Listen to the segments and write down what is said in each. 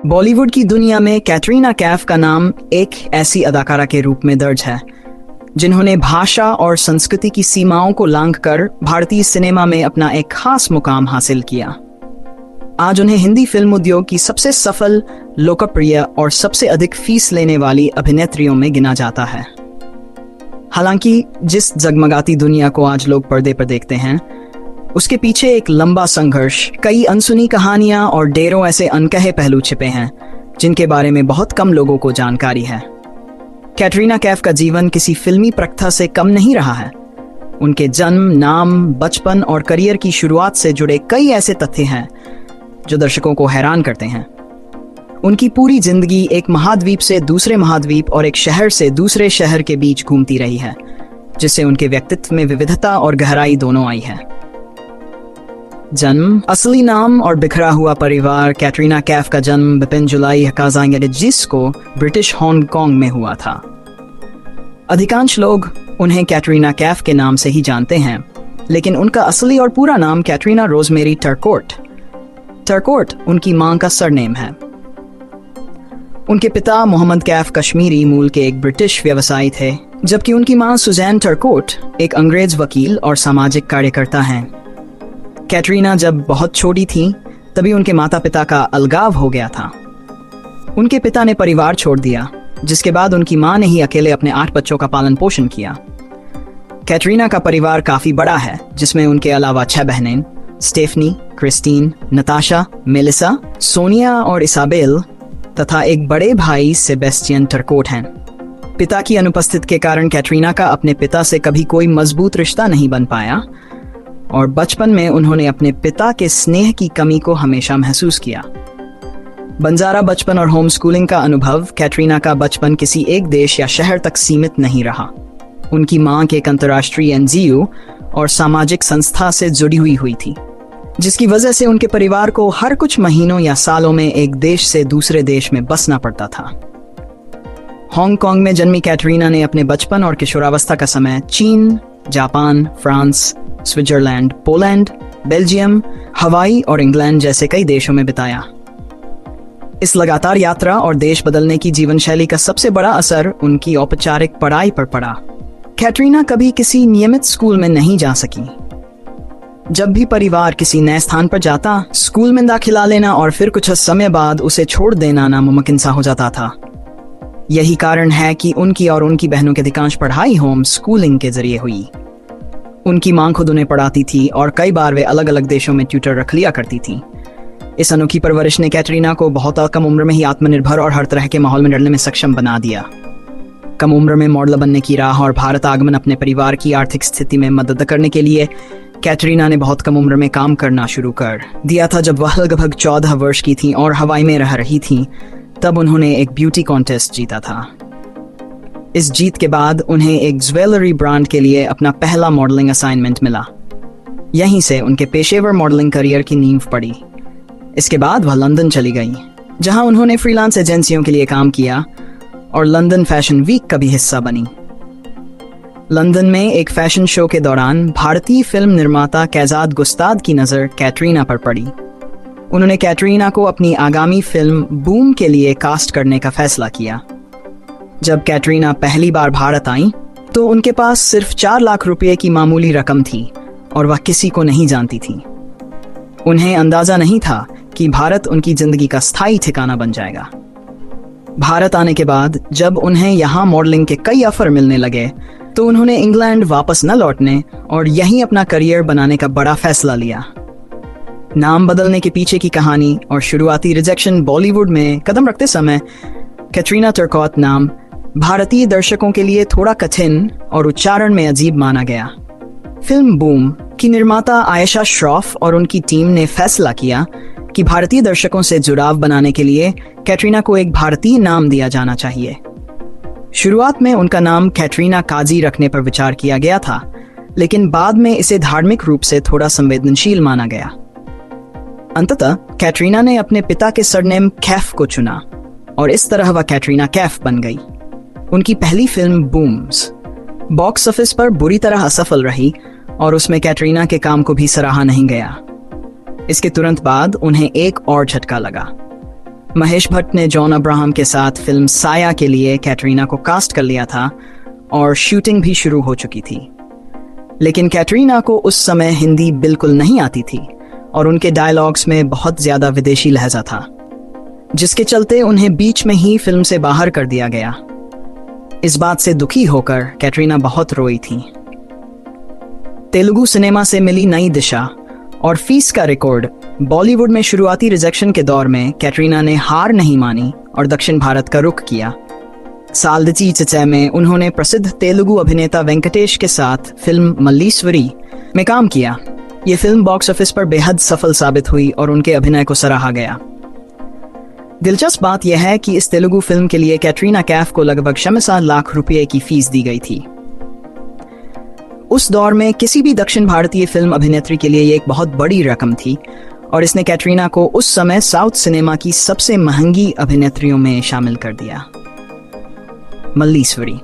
बॉलीवुड की दुनिया में कैटरीना कैफ का नाम एक ऐसी अदाकारा के रूप में दर्ज है जिन्होंने भाषा और संस्कृति की सीमाओं को लांघकर भारतीय सिनेमा में अपना एक खास मुकाम हासिल किया। आज उन्हें हिंदी फिल्म उद्योग की सबसे सफल, लोकप्रिय और सबसे अधिक फीस लेने वाली अभिनेत्रियों में गिना जाता है। हालांकि जिस जगमगाती दुनिया को आज लोग पर्दे पर देखते हैं, उसके पीछे एक लंबा संघर्ष, कई अनसुनी कहानियां और ढेरों ऐसे अनकहे पहलू छिपे हैं जिनके बारे में बहुत कम लोगों को जानकारी है। कैटरीना कैफ का जीवन किसी फिल्मी प्रथा से कम नहीं रहा है। उनके जन्म, नाम, बचपन और करियर की शुरुआत से जुड़े कई ऐसे तथ्य हैं जो दर्शकों को हैरान करते हैं। उनकी पूरी जिंदगी एक महाद्वीप से दूसरे महाद्वीप और एक शहर से दूसरे शहर के बीच घूमती रही है, जिससे उनके व्यक्तित्व में विविधता और गहराई दोनों आई है। जन्म, असली नाम और बिखरा हुआ परिवार। कैटरीना कैफ का जन्म 22 जुलाई 1921 को ब्रिटिश हांगकांग में हुआ था। अधिकांश लोग उन्हें कैटरीना कैफ के नाम से ही जानते हैं, लेकिन उनका असली और पूरा नाम कैटरीना रोजमेरी टर्कोट। टर्कोट उनकी मां का सरनेम है। उनके पिता मोहम्मद कैफ कश्मीरी मूल के एक ब्रिटिश व्यवसायी थे, जबकि उनकी मां सुजैन टर्कोट एक अंग्रेज वकील और सामाजिक कार्यकर्ता हैं। कैटरीना जब बहुत छोटी थी तभी उनके माता पिता का अलगाव हो गया था। उनके पिता ने परिवार छोड़ दिया, जिसके बाद उनकी मां ने ही अकेले अपने 8 बच्चों का पालन पोषण किया। कैटरीना का परिवार काफी बड़ा है, जिसमें उनके अलावा 6 बहनें, Stephanie, Christine, Natasha, Melissa, Sonia और इसाबेल तथा एक बड़े भाई सेबेस्टियन टर्कोट हैं। पिता की अनुपस्थिति के कारण कैटरीना का अपने पिता से कभी कोई मजबूत रिश्ता नहीं बन पाया और बचपन में उन्होंने अपने पिता के स्नेह की कमी को हमेशा महसूस किया। बंजारा बचपन और होम स्कूलिंग का अनुभव। कैटरीना का बचपन किसी एक देश या शहर तक सीमित नहीं रहा। उनकी मां एक अंतर्राष्ट्रीय एनजीओ और सामाजिक संस्था से जुड़ी हुई थी, जिसकी वजह से उनके परिवार को हर कुछ महीनों या सालों में एक देश से दूसरे देश में बसना पड़ता था। हांगकांग में जन्मी कैटरीना ने अपने बचपन और किशोरावस्था का समय चीन, Japan, France, Switzerland, Poland, Belgium, हवाई और इंग्लैंड जैसे कई देशों में बिताया। इस लगातार यात्रा और देश बदलने की जीवन शैली का सबसे बड़ा असर उनकी औपचारिक पढ़ाई पर पड़ा। कैटरीना कभी किसी नियमित स्कूल में नहीं जा सकी। जब भी परिवार किसी नए स्थान पर जाता, स्कूल में दाखिला लेना और फिर कुछ समय बाद उसे छोड़ देना नामुमकिन सा हो जाता था। यही कारण है कि उनकी और उनकी बहनों की अधिकांश पढ़ाई होम स्कूलिंग के जरिए हुई। उनकी मां खुद उन्हें पढ़ाती थी और कई बार वे अलग अलग देशों में ट्यूटर रख लिया करती थी। इस अनोखी परवरिश ने कैटरीना को बहुत कम उम्र में ही आत्मनिर्भर और हर तरह के माहौल में लड़ने में सक्षम बना दिया। कम उम्र में मॉडल बनने की राह और भारत आगमन अपने परिवार की आर्थिक स्थिति में मदद करने के लिए कैटरीना ने बहुत कम उम्र में काम करना शुरू कर दिया था। जब वह लगभग 14 वर्ष की थी और हवाई में रह रही थी, तब उन्होंने एक ब्यूटी कॉन्टेस्ट जीता था। इस जीत के बाद उन्हें एक ज्वेलरी ब्रांड के लिए अपना पहला मॉडलिंग असाइनमेंट मिला। यहीं से उनके पेशेवर मॉडलिंग करियर की नींव पड़ी। इसके बाद वह लंदन चली गई, जहां उन्होंने फ्रीलांस एजेंसियों के लिए काम किया और लंदन फैशन वीक का भी हिस्सा बनी। लंदन में एक फैशन शो के दौरान भारतीय फिल्म निर्माता कैजाद गुस्ताद की नज़र कैटरीना पर पड़ी। उन्होंने कैटरीना को अपनी आगामी फिल्म बूम के लिए कास्ट करने का फैसला किया। जब कैटरीना पहली बार भारत आईं, तो उनके पास सिर्फ 4 लाख रुपए की मामूली रकम थी और वह किसी को नहीं जानती थी। उन्हें अंदाजा नहीं था कि भारत उनकी जिंदगी का स्थायी ठिकाना बन जाएगा। भारत आने के बाद जब उन्हें यहाँ मॉडलिंग के कई ऑफर मिलने लगे, तो उन्होंने इंग्लैंड वापस न लौटने और यहीं अपना करियर बनाने का बड़ा फैसला लिया। नाम बदलने के पीछे की कहानी और शुरुआती रिजेक्शन। बॉलीवुड में कदम रखते समय कैटरीना टर्कोट नाम भारतीय दर्शकों के लिए थोड़ा कठिन और उच्चारण में अजीब माना गया। फिल्म बूम की निर्माता आयशा श्रॉफ और उनकी टीम ने फैसला किया कि भारतीय दर्शकों से जुड़ाव बनाने के लिए कैटरीना को एक भारतीय नाम दिया जाना चाहिए। शुरुआत में उनका नाम कैटरीना काजी रखने पर विचार किया गया था, लेकिन बाद में इसे धार्मिक रूप से थोड़ा संवेदनशील माना गया। अंततः कैटरीना ने अपने पिता के सरनेम कैफ को चुना और इस तरह वह कैटरीना कैफ बन गई। उनकी पहली फिल्म बूम्स बॉक्स ऑफिस पर बुरी तरह असफल रही और उसमें कैटरीना के काम को भी सराहा नहीं गया। इसके तुरंत बाद उन्हें एक और झटका लगा। महेश भट्ट ने जॉन अब्राहम के साथ फिल्म साया के लिए कैटरीना को कास्ट कर लिया था और शूटिंग भी शुरू हो चुकी थी। लेकिन कैटरीना को उस समय हिंदी बिल्कुल नहीं आती थी और उनके डायलॉग्स में बहुत ज्यादा विदेशी लहजा था, जिसके चलते उन्हें बीच में ही फिल्म से बाहर कर दिया गया। इस बात से दुखी होकर कैटरीना बहुत रोई थी। तेलुगु सिनेमा से मिली नई दिशा और फीस का रिकॉर्ड, बॉलीवुड में शुरुआती रिजेक्शन के दौर में कैटरीना ने हार नहीं मानी और दक्षिण भारत का रुख किया। साल्दची चचे में उन्होंने प्रसिद्ध तेलुगु अभिनेता वेंकटेश के साथ फिल्म मल्लीश्वरी में काम किया। ये फिल्म बॉक्स ऑफिस पर बेहद सफल साबित हुई और उनके अभिनय को सराहा गया। दिलचस्प बात यह है कि इस तेलुगु फिल्म के लिए कैटरीना कैफ को लगभग 66 लाख रुपए की फीस दी गई थी। उस दौर में किसी भी दक्षिण भारतीय फिल्म अभिनेत्री के लिए ये एक बहुत बड़ी रकम थी और इसने कैटरीना को उस समय साउथ सिनेमा की सबसे महंगी अभिनेत्रियों में शामिल कर दिया। मल्लीश्वरी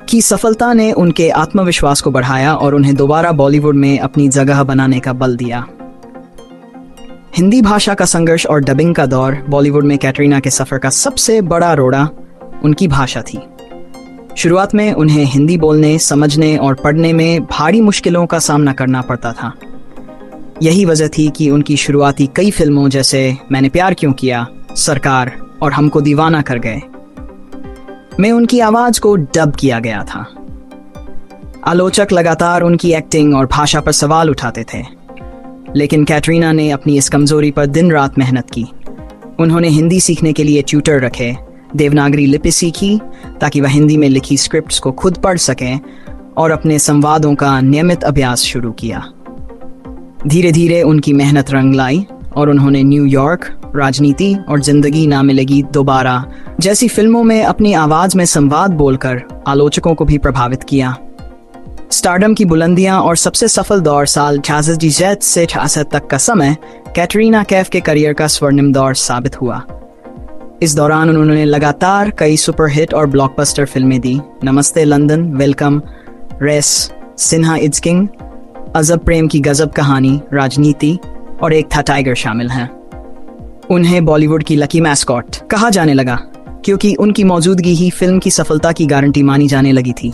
की सफलता ने उनके आत्मविश्वास को बढ़ाया और उन्हें दोबारा बॉलीवुड में अपनी जगह बनाने का बल दिया। हिंदी भाषा का संघर्ष और डबिंग का दौर बॉलीवुड में कैटरीना के सफर का सबसे बड़ा रोड़ा उनकी भाषा थी। शुरुआत में उन्हें हिंदी बोलने, समझने और पढ़ने में भारी मुश्किलों का सामना करना पड़ता था। यही वजह थी कि उनकी शुरुआती कई फिल्मों जैसे मैंने प्यार क्यों किया, सरकार और हमको दीवाना कर गए में उनकी आवाज को डब किया गया था। आलोचक लगातार उनकी एक्टिंग और भाषा पर सवाल उठाते थे, लेकिन कैटरीना ने अपनी इस कमजोरी पर दिन रात मेहनत की। उन्होंने हिंदी सीखने के लिए ट्यूटर रखे, देवनागरी लिपि सीखी ताकि वह हिंदी में लिखी स्क्रिप्ट्स को खुद पढ़ सकें और अपने संवादों का नियमित अभ्यास शुरू किया। धीरे धीरे उनकी मेहनत रंग लाई और उन्होंने न्यूयॉर्क, राजनीति और जिंदगी ना मिलेगी दोबारा जैसी फिल्मों में अपनी आवाज में संवाद बोलकर आलोचकों को भी प्रभावित किया। स्टारडम की बुलंदियां और सबसे सफल दौर साल 66 से 66 तक का समय कैटरीना कैफ के करियर का स्वर्णिम दौर साबित हुआ। इस दौरान उन्होंने लगातार कई सुपरहिट और ब्लॉकबस्टर फिल्में दी। Namaste London, welcome, race, Singh is king, Ajab Prem की गजब कहानी, राजनीति और एक था टाइगर शामिल हैं। उन्हें बॉलीवुड की लकी मैस्कॉट कहा जाने लगा क्योंकि उनकी मौजूदगी ही फिल्म की सफलता की गारंटी मानी जाने लगी थी।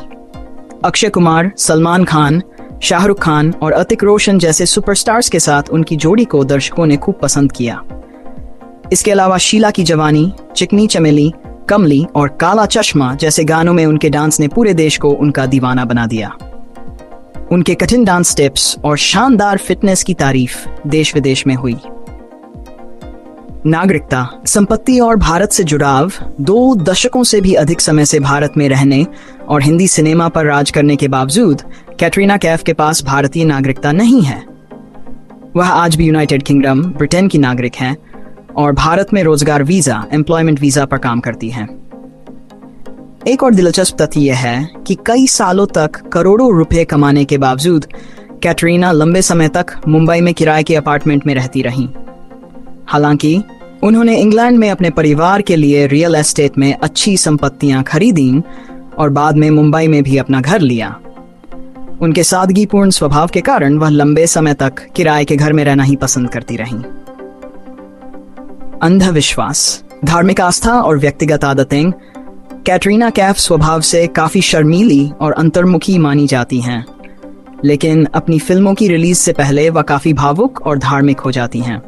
अक्षय कुमार, सलमान खान, शाहरुख खान और अतिक रोशन जैसे सुपरस्टार्स के साथ उनकी जोड़ी को दर्शकों ने खूब पसंद किया। इसके अलावा शीला की जवानी, चिकनी चमेली, कमली और काला चश्मा जैसे गानों में उनके डांस ने पूरे देश को उनका दीवाना बना दिया। उनके कठिन डांस स्टेप्स और शानदार फिटनेस की तारीफ देश विदेश में हुई। नागरिकता, संपत्ति और भारत से जुड़ाव, 2 दशकों से भी अधिक समय से भारत में रहने और हिंदी सिनेमा पर राज करने के बावजूद कैटरीना कैफ के पास भारतीय नागरिकता नहीं है। वह आज भी यूनाइटेड किंगडम, ब्रिटेन की नागरिक हैं और भारत में रोजगार वीजा, एम्प्लॉयमेंट वीजा पर काम करती हैं। एक और दिलचस्प तथ्य यह है कि कई सालों तक करोड़ों रुपए कमाने के बावजूद कैटरीना लंबे समय तक मुंबई में किराए के अपार्टमेंट में रहती रहीं। हालांकि उन्होंने इंग्लैंड में अपने परिवार के लिए रियल एस्टेट में अच्छी संपत्तियां खरीदीं और बाद में मुंबई में भी अपना घर लिया। उनके सादगीपूर्ण स्वभाव के कारण वह लंबे समय तक किराए के घर में रहना ही पसंद करती रहीं। अंधविश्वास, धार्मिक आस्था और व्यक्तिगत आदतें, कैटरीना कैफ स्वभाव से काफी शर्मीली और अंतर्मुखी मानी जाती हैं, लेकिन अपनी फिल्मों की रिलीज से पहले वह काफी भावुक और धार्मिक हो जाती हैं।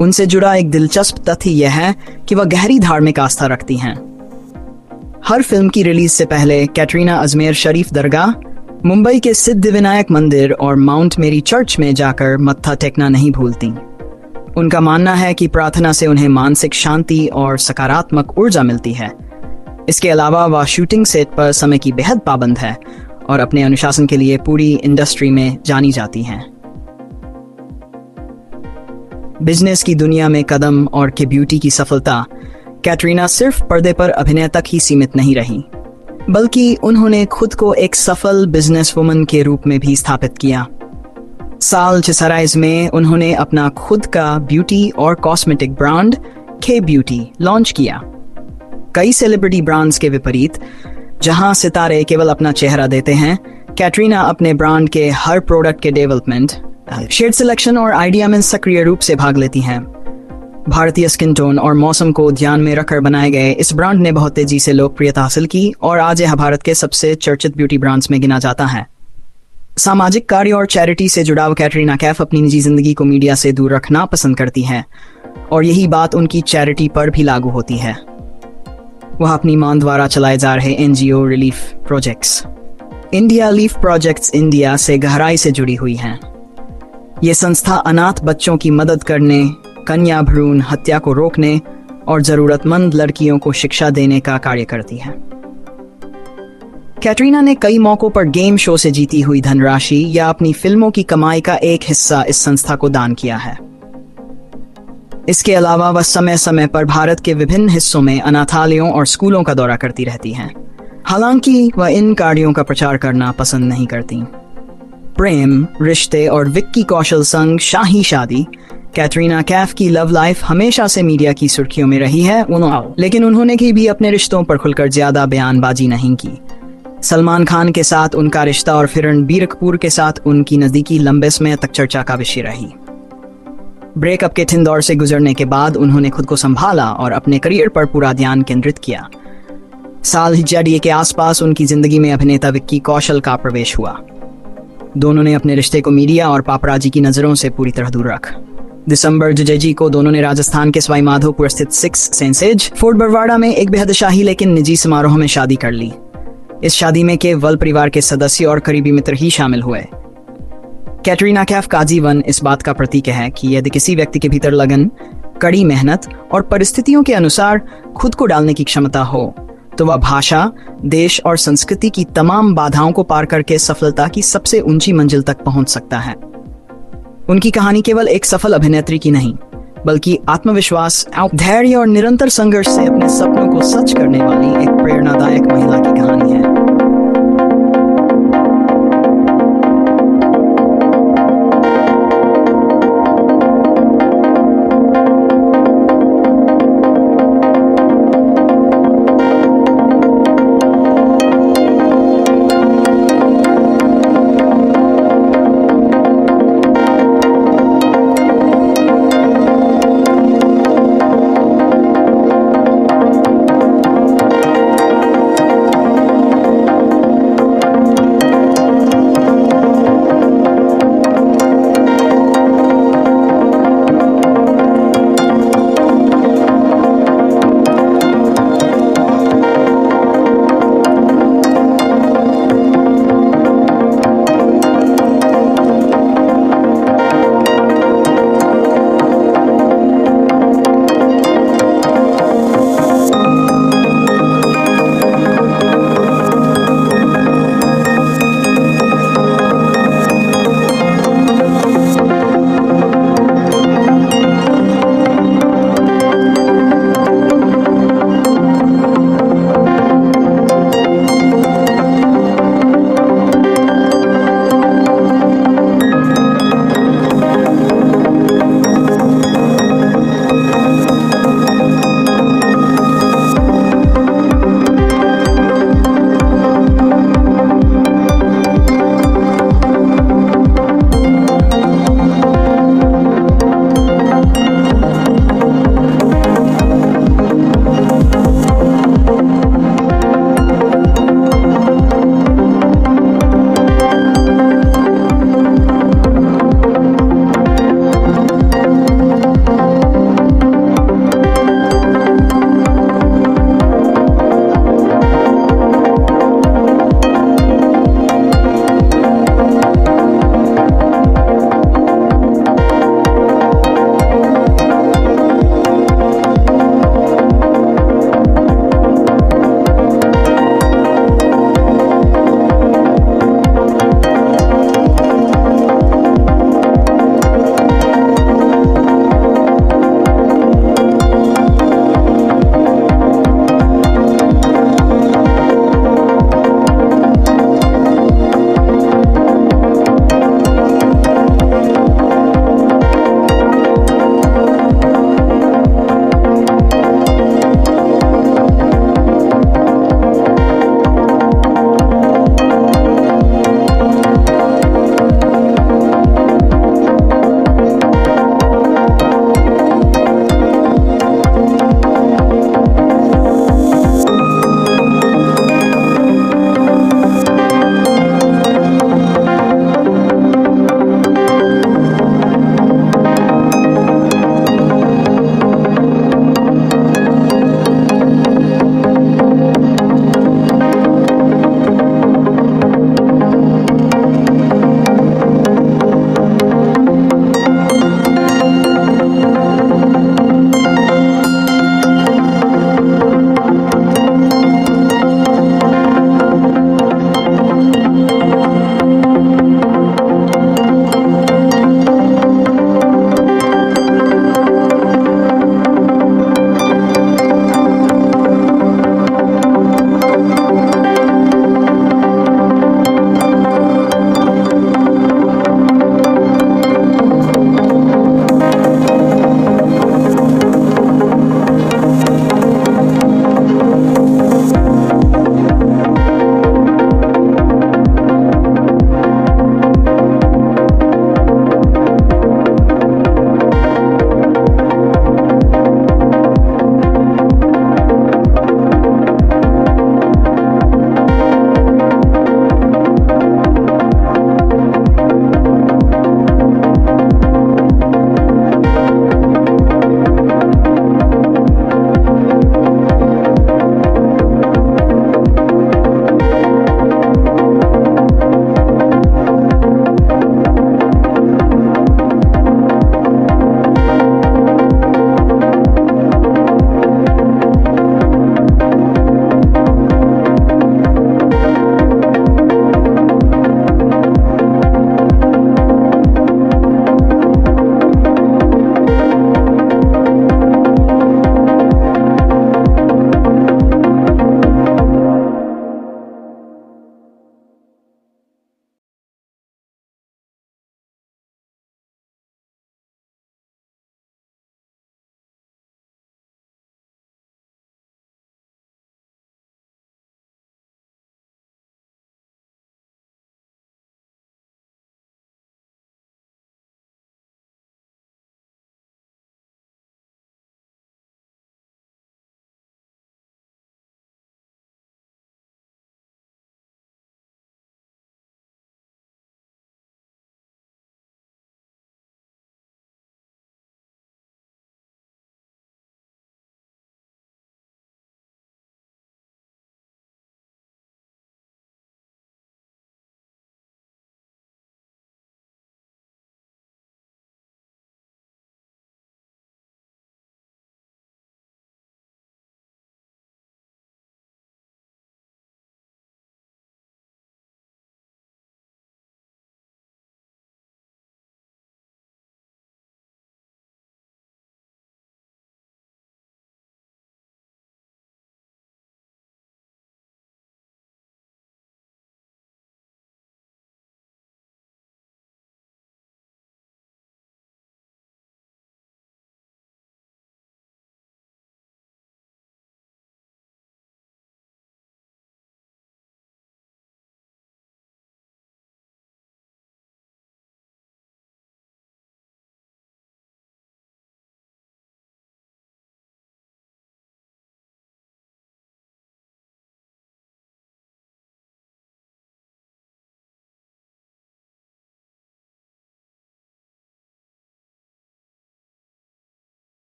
उनसे जुड़ा एक दिलचस्प तथ्य यह है कि वह गहरी धार्मिक आस्था रखती हैं। हर फिल्म की रिलीज से पहले कैटरीना अजमेर शरीफ दरगाह, मुंबई के सिद्धिविनायक मंदिर और माउंट मेरी चर्च में जाकर मत्था टेकना नहीं भूलती। उनका मानना है कि प्रार्थना से उन्हें मानसिक शांति और सकारात्मक ऊर्जा मिलती है। इसके अलावा वह शूटिंग सेट पर समय की बेहद पाबंद है और अपने अनुशासन के लिए पूरी इंडस्ट्री में जानी जाती हैं। बिजनेस की दुनिया में कदम और के ब्यूटी की सफलता कैटरीना सिर्फ पर्दे पर अभिनय तक ही सीमित नहीं रही, बल्कि उन्होंने खुद को एक सफल बिजनेसवुमन के रूप में भी स्थापित किया। साल 66 में उन्होंने अपना खुद का ब्यूटी और कॉस्मेटिक ब्रांड के ब्यूटी लॉन्च किया। कई सेलिब्रिटी ब्रांड्स के विपरीत, जहां सितारे केवल अपना चेहरा देते हैं, कैटरीना अपने ब्रांड के हर प्रोडक्ट के डेवलपमेंट, शेड सिलेक्शन और आइडिया में सक्रिय रूप से भाग लेती हैं। भारतीय स्किन टोन और मौसम को ध्यान में रखकर बनाए गए इस ब्रांड ने बहुत तेजी से लोकप्रियता हासिल की और आज यह भारत के सबसे चर्चित ब्यूटी ब्रांड्स में गिना जाता है। सामाजिक कार्य और चैरिटी से जुड़ाव कैटरीना कैफ अपनी निजी जिंदगी को मीडिया से दूर रखना पसंद करती हैं और यही बात उनकी चैरिटी पर भी लागू होती है। वह अपनी मां द्वारा चलाए जा रहे NGO relief projects India leaf projects India से गहराई से जुड़ी हुई हैं। ये संस्था अनाथ बच्चों की मदद करने, कन्या भ्रूण हत्या को रोकने और जरूरतमंद लड़कियों को शिक्षा देने का कार्य करती है। कैटरीना ने कई मौकों पर गेम शो से जीती हुई धनराशि या अपनी फिल्मों की कमाई का एक हिस्सा इस संस्था को दान किया है। इसके अलावा वह समय समय पर भारत के विभिन्न हिस्सों में अनाथालयों और स्कूलों का दौरा करती रहती हैं। हालांकि वह इन कार्यों का प्रचार करना पसंद नहीं करती। प्रेम, रिश्ते और विक्की कौशल संग शाही शादी कैटरीना कैफ की लव लाइफ हमेशा से मीडिया की सुर्खियों में रही है, लेकिन उन्होंने भी अपने रिश्तों पर खुलकर ज्यादा बयानबाजी नहीं की। सलमान खान के साथ उनका रिश्ता और फिर रणबीर कपूर के साथ उनकी नजदीकी लंबे समय तक चर्चा का विषय रही। ब्रेकअप के कठिन दौर से गुजरने के बाद उन्होंने खुद को संभाला और अपने करियर पर पूरा ध्यान केंद्रित किया। साल हिजड़िए के आसपास उनकी जिंदगी में अभिनेता विक्की कौशल का प्रवेश हुआ। दोनों ने अपने रिश्ते को मीडिया और पापराजी की नजरों से पूरी तरह दूर रख। दिसंबर जुजेजी को दोनों ने राजस्थान के सवाई माधोपुर स्थित 6 सेंसेज फोर्ट बरवाड़ा में एक बेहद शाही लेकिन निजी समारोह में शादी कर ली। इस शादी में केवल परिवार के सदस्य और करीबी मित्र ही शामिल हुए। कैटरीना कैफ का जीवन इस बात का प्रतीक है कि यदि किसी व्यक्ति के भीतर लगन, कड़ी मेहनत और परिस्थितियों के अनुसार खुद को डालने की क्षमता हो तो वह भाषा, देश और संस्कृति की तमाम बाधाओं को पार करके सफलता की सबसे ऊंची मंजिल तक पहुंच सकता है। उनकी कहानी केवल एक सफल अभिनेत्री की नहीं, बल्कि आत्मविश्वास, धैर्य और निरंतर संघर्ष से अपने सपनों को सच करने वाली एक प्रेरणादायक महिला की कहानी है।